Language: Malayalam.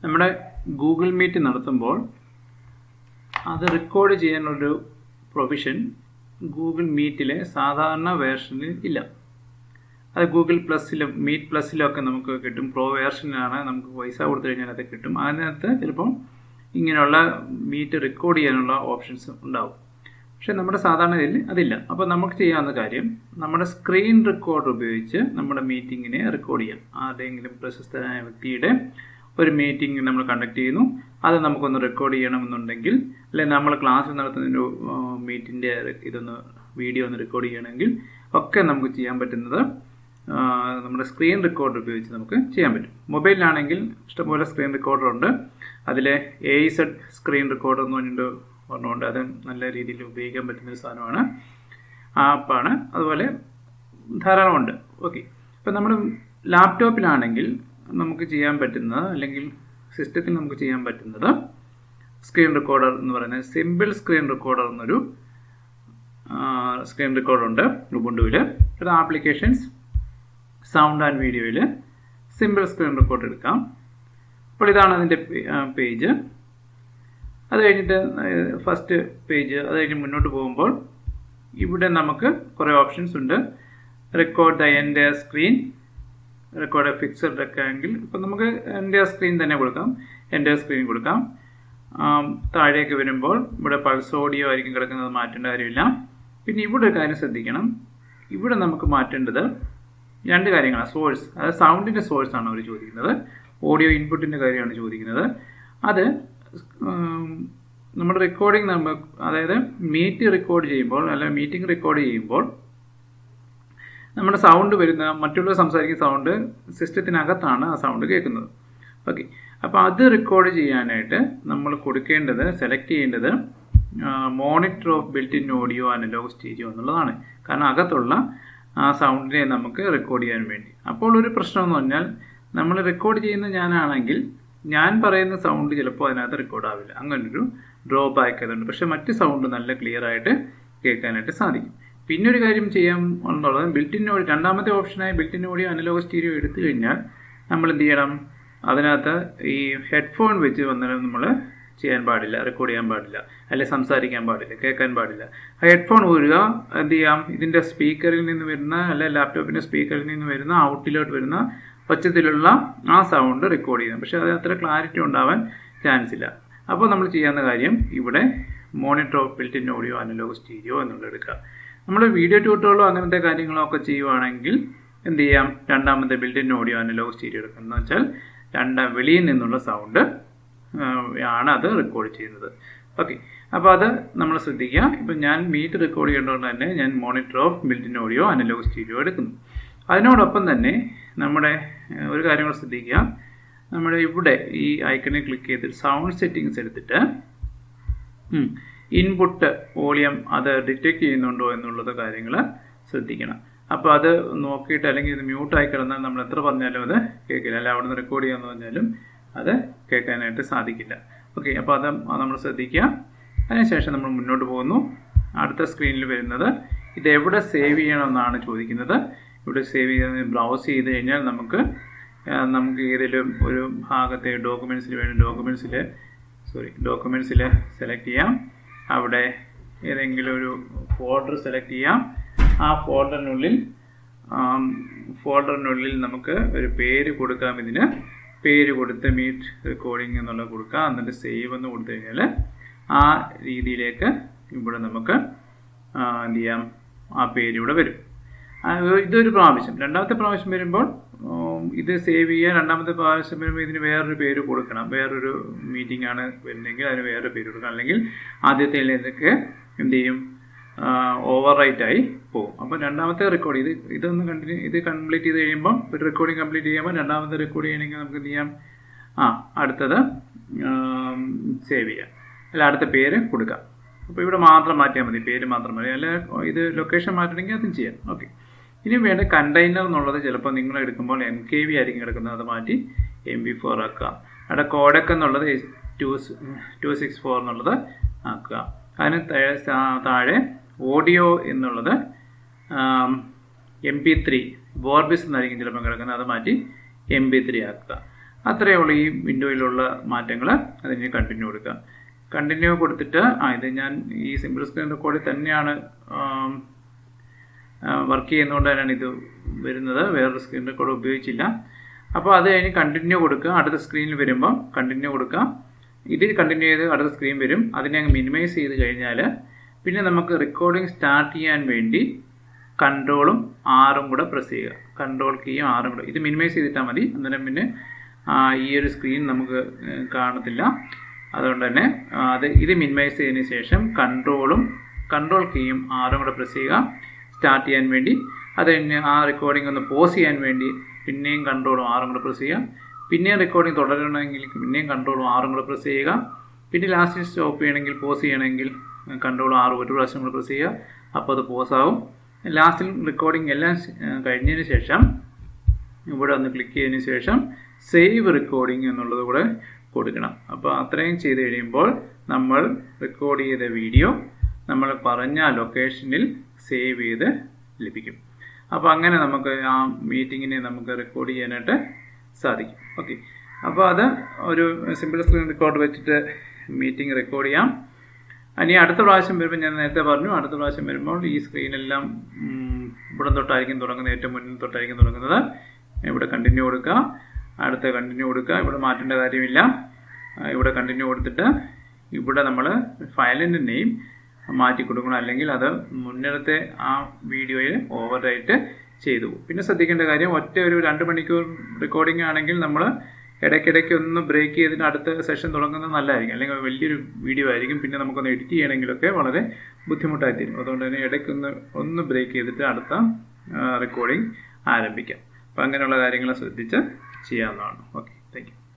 നമ്മുടെ ഗൂഗിൾ മീറ്റ് നടത്തുമ്പോൾ അത് റെക്കോർഡ് ചെയ്യാനൊരു പ്രൊവിഷൻ ഗൂഗിൾ മീറ്റിലെ സാധാരണ വേർഷനിൽ ഇല്ല. അത് ഗൂഗിൾ പ്ലസ്സിലും മീറ്റ് പ്ലസ്സിലും ഒക്കെ നമുക്ക് കിട്ടും. പ്രോ വേർഷനാണ്, നമുക്ക് പൈസ കൊടുത്തു കഴിഞ്ഞാൽ അത് കിട്ടും. അതിനകത്ത് ചിലപ്പം ഇങ്ങനെയുള്ള മീറ്റ് റെക്കോർഡ് ചെയ്യാനുള്ള ഓപ്ഷൻസ് ഉണ്ടാവും. പക്ഷേ നമ്മുടെ സാധാരണ ഇതിൽ അതില്ല. അപ്പോൾ നമുക്ക് ചെയ്യാവുന്ന കാര്യം നമ്മുടെ സ്ക്രീൻ റെക്കോർഡർ ഉപയോഗിച്ച് നമ്മുടെ മീറ്റിങ്ങിനെ റെക്കോർഡ് ചെയ്യാം. ആരുടെയെങ്കിലും പ്രശസ്തനായ വ്യക്തിയുടെ ഒരു മീറ്റിംഗ് നമ്മൾ കണ്ടക്ട് ചെയ്യുന്നു, അത് നമുക്കൊന്ന് റെക്കോർഡ് ചെയ്യണമെന്നുണ്ടെങ്കിൽ, അല്ലെങ്കിൽ നമ്മൾ ക്ലാസ്സിൽ നടത്തുന്ന മീറ്റിൻ്റെ ഇതൊന്ന് വീഡിയോ ഒന്ന് റെക്കോർഡ് ചെയ്യണമെങ്കിൽ ഒക്കെ നമുക്ക് ചെയ്യാൻ പറ്റുന്നത് നമ്മുടെ സ്ക്രീൻ റെക്കോർഡർ ഉപയോഗിച്ച് നമുക്ക് ചെയ്യാൻ പറ്റും. മൊബൈലിലാണെങ്കിൽ ഇഷ്ടംപോലെ സ്ക്രീൻ റെക്കോർഡർ ഉണ്ട്. അതിൽ AZ സ്ക്രീൻ റെക്കോർഡർ എന്ന് പറഞ്ഞിട്ട് ഒരെണ്ണമുണ്ട്. അത് നല്ല രീതിയിൽ ഉപയോഗിക്കാൻ പറ്റുന്നൊരു സാധനമാണ്, ആപ്പാണ്. അതുപോലെ ധാരാളമുണ്ട്. ഓക്കെ, ഇപ്പം നമ്മുടെ ലാപ്ടോപ്പിലാണെങ്കിൽ നമുക്ക് ചെയ്യാൻ പറ്റുന്നത്, അല്ലെങ്കിൽ സിസ്റ്റത്തിൽ നമുക്ക് ചെയ്യാൻ പറ്റുന്നത് സ്ക്രീൻ റെക്കോർഡർ എന്ന് പറയുന്നത് സിമ്പിൾ സ്ക്രീൻ റെക്കോർഡർ എന്നൊരു സ്ക്രീൻ റെക്കോർഡർ ഉണ്ട് ഉബുണ്ടുവിൽ. ഒരു ആപ്ലിക്കേഷൻസ് സൗണ്ട് ആൻഡ് വീഡിയോയിൽ സിമ്പിൾ സ്ക്രീൻ റെക്കോർഡ് എടുക്കാം. അപ്പോൾ ഇതാണ് അതിൻ്റെ പേജ്. അത് കഴിഞ്ഞിട്ട് ഫസ്റ്റ് പേജ്, അത് കഴിഞ്ഞ് മുന്നോട്ട് പോകുമ്പോൾ ഇവിടെ നമുക്ക് കുറേ ഓപ്ഷൻസ് ഉണ്ട്. Record the entire screen, record fixed റെക്കോർഡെങ്കിൽ ഇപ്പം നമുക്ക് എൻ്റയർ സ്ക്രീൻ തന്നെ കൊടുക്കാം, എൻ്റയർ സ്ക്രീൻ കൊടുക്കാം. താഴേക്ക് വരുമ്പോൾ ഇവിടെ പൾസ് ഓഡിയോ ആയിരിക്കും കിടക്കുന്നത്, മാറ്റേണ്ട കാര്യമില്ല. പിന്നെ ഇവിടെ ഒരു കാര്യം ശ്രദ്ധിക്കണം, ഇവിടെ നമുക്ക് മാറ്റേണ്ടത് രണ്ട് കാര്യങ്ങളാണ്. സോഴ്സ്, അതായത് സൗണ്ടിൻ്റെ സോഴ്സാണ് അവർ ചോദിക്കുന്നത്, ഓഡിയോ ഇൻപുട്ടിൻ്റെ കാര്യമാണ് ചോദിക്കുന്നത്. അത് നമ്മുടെ റെക്കോർഡിംഗ് നമ്മൾ, അതായത് മീറ്റ് റെക്കോർഡ് ചെയ്യുമ്പോൾ അല്ലെങ്കിൽ മീറ്റിംഗ് റെക്കോർഡ് ചെയ്യുമ്പോൾ നമ്മുടെ സൗണ്ട് വരുന്ന, മറ്റുള്ളവർ സംസാരിക്കുന്ന സൗണ്ട് സിസ്റ്റത്തിനകത്താണ് ആ സൗണ്ട് കേൾക്കുന്നത്. ഓക്കെ, അപ്പോൾ അത് റെക്കോർഡ് ചെയ്യാനായിട്ട് നമ്മൾ കൊടുക്കേണ്ടത്, സെലക്ട് ചെയ്യേണ്ടത് monitor of built in audio analogue stereo എന്നുള്ളതാണ്. കാരണം അകത്തുള്ള ആ സൗണ്ടിനെ നമുക്ക് റെക്കോർഡ് ചെയ്യാൻ വേണ്ടി. അപ്പോൾ ഒരു പ്രശ്നം എന്ന് പറഞ്ഞാൽ, നമ്മൾ റെക്കോർഡ് ചെയ്യുന്ന ഞാനാണെങ്കിൽ ഞാൻ പറയുന്ന സൗണ്ട് ചിലപ്പോൾ അതിനകത്ത് റെക്കോർഡ് ആവില്ല. അങ്ങനൊരു ഡ്രോബാക്ക് അതുണ്ട്. പക്ഷേ മറ്റ് സൗണ്ട് നല്ല ക്ലിയർ ആയിട്ട് കേൾക്കാനായിട്ട് സാധിക്കും. പിന്നെ ഒരു കാര്യം ചെയ്യാൻ എന്നുള്ളത്, ബിൽറ്റിൻ ഓഡിയോ, രണ്ടാമത്തെ ഓപ്ഷനായി ബിൽറ്റിൻ ഓഡിയോ അനലോഗ് സ്റ്റീരിയോ എടുത്തു കഴിഞ്ഞാൽ നമ്മൾ എന്ത് ചെയ്യണം, അതിനകത്ത് ഈ ഹെഡ്ഫോൺ വെച്ച് വന്നാലും നമ്മൾ ചെയ്യാൻ പാടില്ല, റെക്കോർഡ് ചെയ്യാൻ പാടില്ല, അല്ലെങ്കിൽ സംസാരിക്കാൻ പാടില്ല, കേൾക്കാൻ പാടില്ല. ആ ഹെഡ്ഫോൺ ഊരുക, എന്ത് ചെയ്യാം, ഇതിൻ്റെ സ്പീക്കറിൽ നിന്ന് വരുന്ന, അല്ലെങ്കിൽ ലാപ്ടോപ്പിൻ്റെ സ്പീക്കറിൽ നിന്ന് വരുന്ന ഔട്ടിലോട്ട് വരുന്ന ഒച്ചത്തിലുള്ള ആ സൗണ്ട് റെക്കോർഡ് ചെയ്യണം. പക്ഷേ അത് അത്ര ക്ലാരിറ്റി ഉണ്ടാവാൻ ചാൻസ് ഇല്ല. അപ്പോൾ നമ്മൾ ചെയ്യാവുന്ന കാര്യം ഇവിടെ monitor of built in audio analogue stereo എന്നുള്ളത് എടുക്കുക. നമ്മൾ വീഡിയോ ട്യൂട്ടോറിയലോ അങ്ങനത്തെ കാര്യങ്ങളോ ഒക്കെ ചെയ്യുവാണെങ്കിൽ എന്ത് ചെയ്യാം, രണ്ടാമത്തെ built in audio analogue stereo എടുക്കുക. എന്ന് വെച്ചാൽ വെളിയിൽ നിന്നുള്ള സൗണ്ട് ആണ് അത് റെക്കോർഡ് ചെയ്യുന്നത്. ഓക്കെ, അപ്പോൾ അത് നമ്മൾ ശ്രദ്ധിക്കുക. ഇപ്പം ഞാൻ മീറ്റ് റെക്കോർഡ് ചെയ്യേണ്ടതുകൊണ്ട് തന്നെ ഞാൻ monitor of built in audio analogue stereo എടുക്കുന്നു. അതിനോടൊപ്പം തന്നെ നമ്മുടെ ഒരു കാര്യം കൂടെ ശ്രദ്ധിക്കുക, നമ്മുടെ ഇവിടെ ഈ ഐക്കണിൽ ക്ലിക്ക് ചെയ്തിട്ട് സൗണ്ട് സെറ്റിങ്സ് എടുത്തിട്ട് ഇൻപുട്ട് വോളിയം അത് ഡിറ്റക്റ്റ് ചെയ്യുന്നുണ്ടോ എന്നുള്ളത് കാര്യങ്ങൾ ശ്രദ്ധിക്കണം. അപ്പോൾ അത് നോക്കിയിട്ട്, അല്ലെങ്കിൽ ഇത് മ്യൂട്ടായി കിടന്നാൽ നമ്മൾ എത്ര പറഞ്ഞാലും അത് കേൾക്കില്ല, അല്ല അവിടെ നിന്ന് റെക്കോർഡ് ചെയ്യാമെന്ന് പറഞ്ഞാലും അത് കേൾക്കാനായിട്ട് സാധിക്കില്ല. ഓക്കെ, അപ്പോൾ അത് നമ്മൾ ശ്രദ്ധിക്കുക. അതിനുശേഷം നമ്മൾ മുന്നോട്ട് പോകുന്നു. അടുത്ത സ്ക്രീനിൽ വരുന്നത് ഇത് എവിടെ സേവ് ചെയ്യണമെന്നാണ് ചോദിക്കുന്നത്. ഇവിടെ സേവ് ചെയ്ത് ബ്രൗസ് ചെയ്ത് കഴിഞ്ഞാൽ നമുക്ക് ഏതെങ്കിലും ഒരു ഭാഗത്തെ ഡോക്യുമെൻറ്റ്സിൽ വേണം, ഡോക്യുമെൻറ്റ്സിൽ സെലക്ട് ചെയ്യാം. അവിടെ ഏതെങ്കിലും ഒരു ഫോൾഡർ സെലക്ട് ചെയ്യാം. ആ ഫോൾഡറിനുള്ളിൽ നമുക്ക് ഒരു പേര് കൊടുക്കാം. ഇതിന് പേര് കൊടുത്ത് മീറ്റ് റെക്കോർഡിംഗ് എന്നുള്ളത് കൊടുക്കാം. എന്നിട്ട് സേവ് എന്ന് കൊടുത്തു കഴിഞ്ഞാൽ ആ രീതിയിലേക്ക് ഇവിടെ നമുക്ക് എന്ത് ചെയ്യാം, ആ പേര് ഇവിടെ വരും. ഇതൊരു പ്രാവശ്യം. രണ്ടാമത്തെ പ്രാവശ്യം വരുമ്പോൾ ഇത് സേവ് ചെയ്യാൻ, രണ്ടാമത്തെ പ്രാവശ്യം വരുമ്പോൾ ഇതിന് വേറൊരു പേര് കൊടുക്കണം. വേറൊരു മീറ്റിംഗ് ആണ് വരുന്നെങ്കിൽ അതിന് വേറൊരു പേര് കൊടുക്കണം. അല്ലെങ്കിൽ ആദ്യത്തേലൊക്കെ എന്ത് ചെയ്യും, ഓവർ റൈറ്റായി പോകും. അപ്പോൾ രണ്ടാമത്തെ റെക്കോർഡ് ഇത് കംപ്ലീറ്റ് ചെയ്ത് കഴിയുമ്പോൾ, ഒരു റെക്കോർഡിംഗ് കംപ്ലീറ്റ് ചെയ്യുമ്പോൾ രണ്ടാമത്തെ റെക്കോർഡ് ചെയ്യണമെങ്കിൽ നമുക്ക് എന്ത് ചെയ്യാം, അടുത്തത് സേവ് ചെയ്യാം, അല്ല അടുത്ത പേര് കൊടുക്കാം. അപ്പോൾ ഇവിടെ മാത്രം മാറ്റിയാൽ മതി, പേര് മാത്രം മതി. അല്ല ഇത് ലൊക്കേഷൻ മാറ്റണമെങ്കിൽ അതും ചെയ്യാം. ഓക്കെ, ഇനി വേണ്ട കണ്ടെയ്നർ എന്നുള്ളത് ചിലപ്പോൾ നിങ്ങൾ എടുക്കുമ്പോൾ MKV ആയിരിക്കും കിടക്കുന്നത്, അത് മാറ്റി MP4 ആക്കുക. അവിടെ കോഡക്ക് എന്നുള്ളത് 264 എന്നുള്ളത് ആക്കുക. അതിന് താഴെ ഓഡിയോ എന്നുള്ളത് MP3 വോർബിസ് എന്നായിരിക്കും ചിലപ്പോൾ കിടക്കുന്നത്, അത് മാറ്റി MP3 ആക്കുക. അത്രയേ ഉള്ളൂ ഈ വിൻഡോയിലുള്ള മാറ്റങ്ങൾ. അതിന് കണ്ടിന്യൂ കൊടുക്കുക. കണ്ടിന്യൂ കൊടുത്തിട്ട് ഇത് ഞാൻ ഈ സിമ്പിൾ സ്ക്രീൻ റെക്കോർഡിൽ തന്നെയാണ് വർക്ക് ചെയ്യുന്നതുകൊണ്ട് തന്നെയാണ് ഇത് വരുന്നത്, വേറൊരു സ്ക്രീൻ റെക്കോർഡ് ഉപയോഗിച്ചില്ല. അപ്പോൾ അത് കഴിഞ്ഞ് കണ്ടിന്യൂ കൊടുക്കുക. അടുത്ത സ്ക്രീനിൽ വരുമ്പോൾ കണ്ടിന്യൂ കൊടുക്കുക. ഇതിൽ കണ്ടിന്യൂ ചെയ്ത് അടുത്ത സ്ക്രീൻ വരും. അതിനെ അങ്ങ് മിനിമൈസ് ചെയ്ത് കഴിഞ്ഞാൽ പിന്നെ നമുക്ക് റെക്കോർഡിംഗ് സ്റ്റാർട്ട് ചെയ്യാൻ വേണ്ടി കൺട്രോളും ആറും കൂടെ പ്രസ് ചെയ്യുക. കൺട്രോൾ കീയും ആറും കൂടെ ഇത് മിനിമൈസ് ചെയ്തിട്ടാൽ മതി. അന്നേരം പിന്നെ ഈ ഒരു സ്ക്രീൻ നമുക്ക് കാണത്തില്ല. അതുകൊണ്ട് തന്നെ ഇത് മിനിമൈസ് ചെയ്തതിന് ശേഷം കൺട്രോൾ കീയും ആറും കൂടെ പ്രസ് ചെയ്യുക സ്റ്റാർട്ട് ചെയ്യാൻ വേണ്ടി. അത് കഴിഞ്ഞ് ആ റെക്കോർഡിംഗ് ഒന്ന് പോസ് ചെയ്യാൻ വേണ്ടി പിന്നെയും കൺട്രോളും ആറും കൂടെ പ്രസ് ചെയ്യുക. പിന്നെയും റെക്കോർഡിംഗ് തുടരണമെങ്കിൽ പിന്നെയും കൺട്രോളും ആറും കൂടെ പ്രസ് ചെയ്യുക. പിന്നെ ലാസ്റ്റ് സ്റ്റോപ്പ് ചെയ്യണമെങ്കിൽ പോസ് ചെയ്യണമെങ്കിൽ കൺട്രോളും ആറും ഒരു പ്രാവശ്യം കൂടെ പ്രസ് ചെയ്യുക. അപ്പോൾ അത് പോസ് ആവും. ലാസ്റ്റിൽ റെക്കോർഡിംഗ് എല്ലാം കഴിഞ്ഞതിന് ശേഷം ഇവിടെ ഒന്ന് ക്ലിക്ക് ചെയ്തതിന് ശേഷം സേവ് റെക്കോർഡിംഗ് എന്നുള്ളത് കൂടെ കൊടുക്കണം. അപ്പോൾ അത്രയും ചെയ്ത് കഴിയുമ്പോൾ നമ്മൾ റെക്കോർഡ് ചെയ്ത വീഡിയോ നമ്മൾ പറഞ്ഞ ലൊക്കേഷനിൽ സേവ് ചെയ്ത് ലഭിക്കും. അപ്പോൾ അങ്ങനെ നമുക്ക് ആ മീറ്റിങ്ങിനെ നമുക്ക് റെക്കോർഡ് ചെയ്യാനായിട്ട് സാധിക്കും. ഓക്കെ, അപ്പോൾ അത് ഒരു സിമ്പിൾ സ്ക്രീൻ റെക്കോർഡ് വെച്ചിട്ട് മീറ്റിംഗ് റെക്കോർഡ് ചെയ്യാം. ഇനി അടുത്ത പ്രാവശ്യം വരുമ്പോൾ ഞാൻ നേരത്തെ പറഞ്ഞു, അടുത്ത പ്രാവശ്യം വരുമ്പോൾ ഈ സ്ക്രീനെല്ലാം ഇവിടെ തൊട്ടായിരിക്കും തുടങ്ങുന്നത്, ഏറ്റവും മുന്നിൽ തൊട്ടായിരിക്കും തുടങ്ങുന്നത്. ഇവിടെ കണ്ടിന്യൂ കൊടുക്കുക, അടുത്ത കണ്ടിന്യൂ കൊടുക്കുക. ഇവിടെ മാറ്റേണ്ട കാര്യമില്ല. ഇവിടെ കണ്ടിന്യൂ കൊടുത്തിട്ട് ഇവിടെ നമ്മൾ ഫയലിൻ്റെ നെയിം മാറ്റി കൊടുക്കണം, അല്ലെങ്കിൽ അത് മുന്നേരത്തെ ആ വീഡിയോയിൽ ഓവറായിട്ട് ചെയ്തു പോകും. പിന്നെ ശ്രദ്ധിക്കേണ്ട കാര്യം, ഒരു 2 മണിക്കൂർ റെക്കോർഡിംഗ് ആണെങ്കിൽ നമ്മൾ ഇടയ്ക്കിടയ്ക്ക് ഒന്ന് ബ്രേക്ക് ചെയ്തിട്ട് അടുത്ത സെഷൻ തുടങ്ങുന്നത് നല്ലതായിരിക്കും. അല്ലെങ്കിൽ വലിയൊരു വീഡിയോ ആയിരിക്കും, പിന്നെ നമുക്കൊന്ന് എഡിറ്റ് ചെയ്യണമെങ്കിലൊക്കെ വളരെ ബുദ്ധിമുട്ടായി തീരും. അതുകൊണ്ട് തന്നെ ഇടയ്ക്കൊന്ന് ബ്രേക്ക് ചെയ്തിട്ട് അടുത്ത റെക്കോർഡിംഗ് ആരംഭിക്കാം. അപ്പം അങ്ങനെയുള്ള കാര്യങ്ങൾ ശ്രദ്ധിച്ച് ചെയ്യാവുന്നതാണ്. ഓക്കെ.